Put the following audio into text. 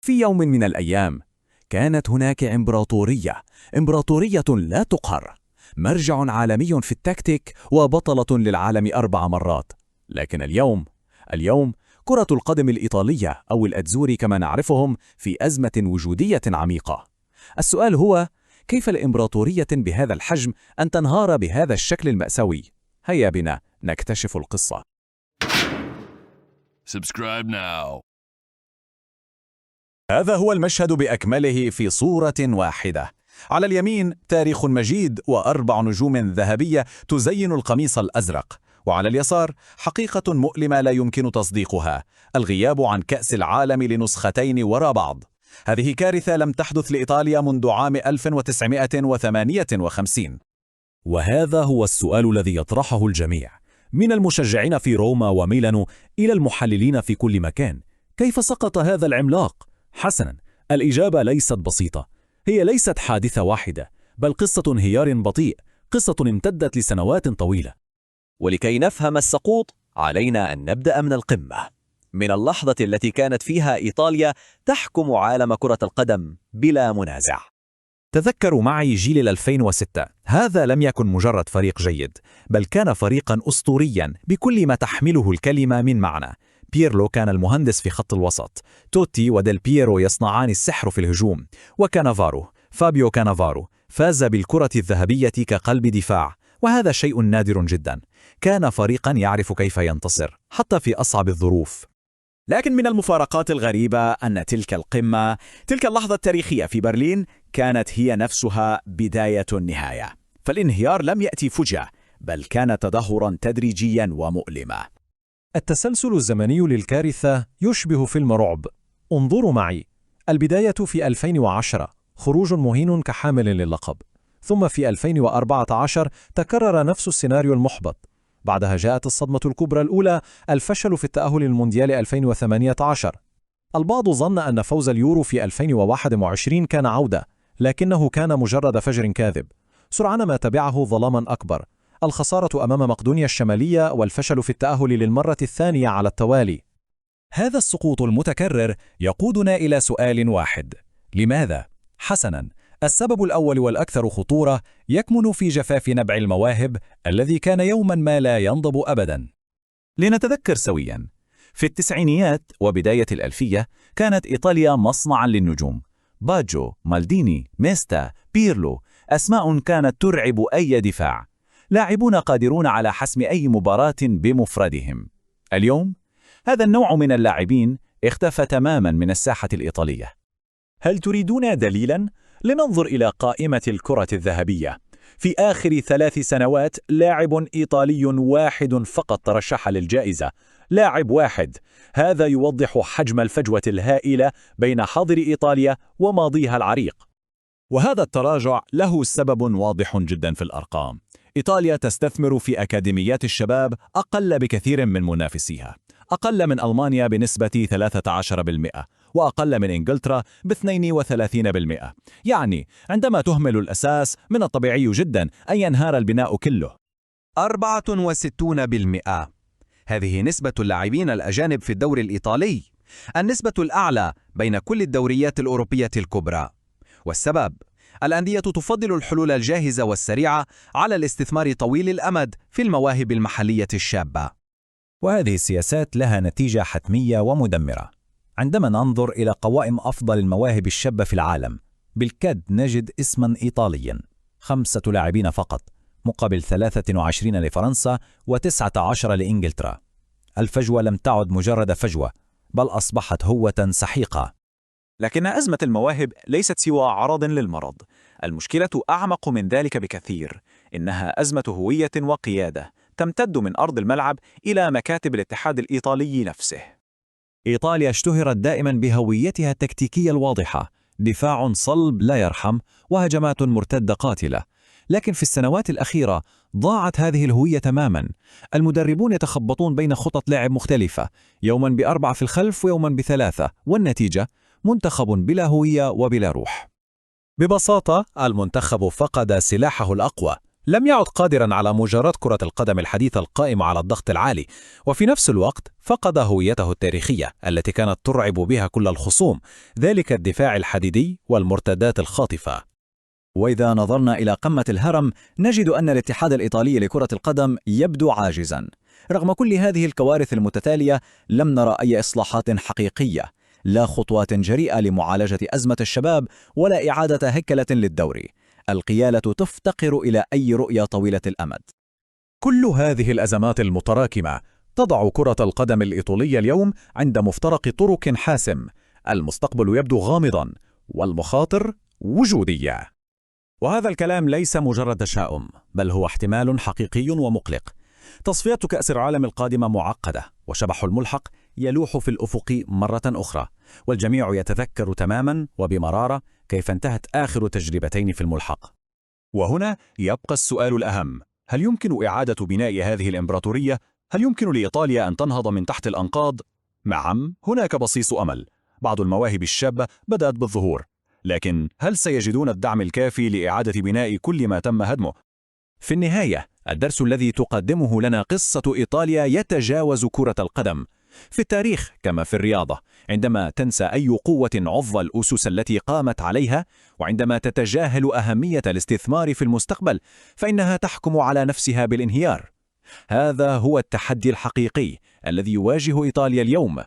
في يوم من الأيام كانت هناك إمبراطورية لا تقهر، مرجع عالمي في التكتيك وبطلة للعالم 4 مرات. لكن اليوم كرة القدم الإيطالية أو الأتزوري كما نعرفهم في أزمة وجودية عميقة. السؤال هو: كيف الإمبراطورية بهذا الحجم أن تنهار بهذا الشكل المأساوي؟ هيا بنا نكتشف القصة. Subscribe now. هذا هو المشهد بأكمله في صورة واحدة. على اليمين تاريخ مجيد و4 نجوم ذهبية تزين القميص الأزرق، وعلى اليسار حقيقة مؤلمة لا يمكن تصديقها: الغياب عن كأس العالم لنسختين وراء بعض. هذه كارثة لم تحدث لإيطاليا منذ عام 1958. وهذا هو السؤال الذي يطرحه الجميع، من المشجعين في روما وميلانو إلى المحللين في كل مكان. كيف سقط هذا العملاق؟ حسناً، الإجابة ليست بسيطة. هي ليست حادثة واحدة، بل قصة انهيار بطيء، قصة امتدت لسنوات طويلة. ولكي نفهم السقوط علينا أن نبدأ من القمة، من اللحظة التي كانت فيها إيطاليا تحكم عالم كرة القدم بلا منازع. تذكروا معي جيل 2006. هذا لم يكن مجرد فريق جيد، بل كان فريقا أسطوريا بكل ما تحمله الكلمة من معنى. بيرلو كان المهندس في خط الوسط، توتي وديل بييرو يصنعان السحر في الهجوم، فابيو كانافارو فاز بالكرة الذهبية كقلب دفاع، وهذا شيء نادر جدا. كان فريقا يعرف كيف ينتصر حتى في أصعب الظروف. لكن من المفارقات الغريبة أن تلك اللحظة التاريخية في برلين كانت هي نفسها بداية النهاية. فالانهيار لم يأتي فجأة، بل كان تدهورا تدريجيا ومؤلما. التسلسل الزمني للكارثة يشبه فيلم رعب. انظروا معي: البداية في 2010، خروج مهين كحامل للقب. ثم في 2014 تكرر نفس السيناريو المحبط. بعدها جاءت الصدمة الكبرى الأولى، الفشل في التأهل للمونديال 2018. البعض ظن أن فوز اليورو في 2021 كان عودة، لكنه كان مجرد فجر كاذب. سرعان ما تبعه ظلاما أكبر: الخسارة أمام مقدونيا الشمالية والفشل في التأهل للمرة الثانية على التوالي. هذا السقوط المتكرر يقودنا إلى سؤال واحد: لماذا؟ حسناً، السبب الأول والأكثر خطورة يكمن في جفاف نبع المواهب الذي كان يوماً ما لا ينضب أبداً. لنتذكر سوياً، في التسعينيات وبداية الألفية كانت إيطاليا مصنعاً للنجوم. باجو، مالديني، ميستا، بيرلو، أسماء كانت ترعب أي دفاع، لاعبون قادرون على حسم أي مباراة بمفردهم. اليوم هذا النوع من اللاعبين اختفى تماماً من الساحة الإيطالية. هل تريدون دليلاً؟ لننظر إلى قائمة الكرة الذهبية. في آخر 3 سنوات لاعب إيطالي واحد فقط ترشح للجائزة، لاعب واحد. هذا يوضح حجم الفجوة الهائلة بين حاضر إيطاليا وماضيها العريق. وهذا التراجع له سبب واضح جدا في الأرقام. إيطاليا تستثمر في أكاديميات الشباب أقل بكثير من منافسيها، أقل من ألمانيا بنسبة 13%، وأقل من إنجلترا ب 32%. يعني عندما تهمل الأساس من الطبيعي جدا أن ينهار البناء كله. 64%. هذه نسبة اللاعبين الأجانب في الدوري الإيطالي، النسبة الأعلى بين كل الدوريات الأوروبية الكبرى. والسبب: الأندية تفضل الحلول الجاهزة والسريعة على الاستثمار طويل الأمد في المواهب المحلية الشابة. وهذه السياسات لها نتيجة حتمية ومدمرة. عندما ننظر إلى قوائم أفضل المواهب الشابة في العالم، بالكاد نجد اسما إيطاليا: 5 لاعبين فقط، مقابل 23 لفرنسا و19 لإنجلترا. الفجوة لم تعد مجرد فجوة، بل أصبحت هوة سحيقة. لكن أزمة المواهب ليست سوى عرض للمرض. المشكلة أعمق من ذلك بكثير. إنها أزمة هوية وقيادة تمتد من أرض الملعب إلى مكاتب الاتحاد الإيطالي نفسه. إيطاليا اشتهرت دائما بهويتها التكتيكية الواضحة: دفاع صلب لا يرحم، وهجمات مرتدة قاتلة. لكن في السنوات الأخيرة ضاعت هذه الهوية تماما. المدربون يتخبطون بين خطط لعب مختلفة، يوما ب4 في الخلف ويوما ب3، والنتيجة منتخب بلا هوية وبلا روح. ببساطة المنتخب فقد سلاحه الأقوى، لم يعد قادرا على مجاراة كرة القدم الحديثة القائمة على الضغط العالي، وفي نفس الوقت فقد هويته التاريخية التي كانت ترعب بها كل الخصوم، ذلك الدفاع الحديدي والمرتدات الخاطفة. وإذا نظرنا إلى قمة الهرم نجد أن الاتحاد الإيطالي لكرة القدم يبدو عاجزا. رغم كل هذه الكوارث المتتالية لم نرى أي إصلاحات حقيقية، لا خطوات جريئة لمعالجة أزمة الشباب ولا إعادة هيكلة للدوري. القيادة تفتقر إلى أي رؤية طويلة الأمد. كل هذه الأزمات المتراكمة تضع كرة القدم الإيطالية اليوم عند مفترق طرق حاسم. المستقبل يبدو غامضا والمخاطر وجودية. وهذا الكلام ليس مجرد تشاؤم، بل هو احتمال حقيقي ومقلق. تصفيات كأس العالم القادمة معقدة، وشبح الملحق يلوح في الأفق مرة أخرى، والجميع يتذكر تماما وبمرارة كيف انتهت آخر تجربتين في الملحق. وهنا يبقى السؤال الأهم: هل يمكن إعادة بناء هذه الإمبراطورية؟ هل يمكن لإيطاليا أن تنهض من تحت الأنقاض؟ نعم، هناك بصيص أمل. بعض المواهب الشابة بدأت بالظهور، لكن هل سيجدون الدعم الكافي لإعادة بناء كل ما تم هدمه؟ في النهاية، الدرس الذي تقدمه لنا قصة إيطاليا يتجاوز كرة القدم. في التاريخ كما في الرياضة، عندما تنسى أي قوة عض الأسس التي قامت عليها، وعندما تتجاهل أهمية الاستثمار في المستقبل، فإنها تحكم على نفسها بالانهيار. هذا هو التحدي الحقيقي الذي يواجه إيطاليا اليوم،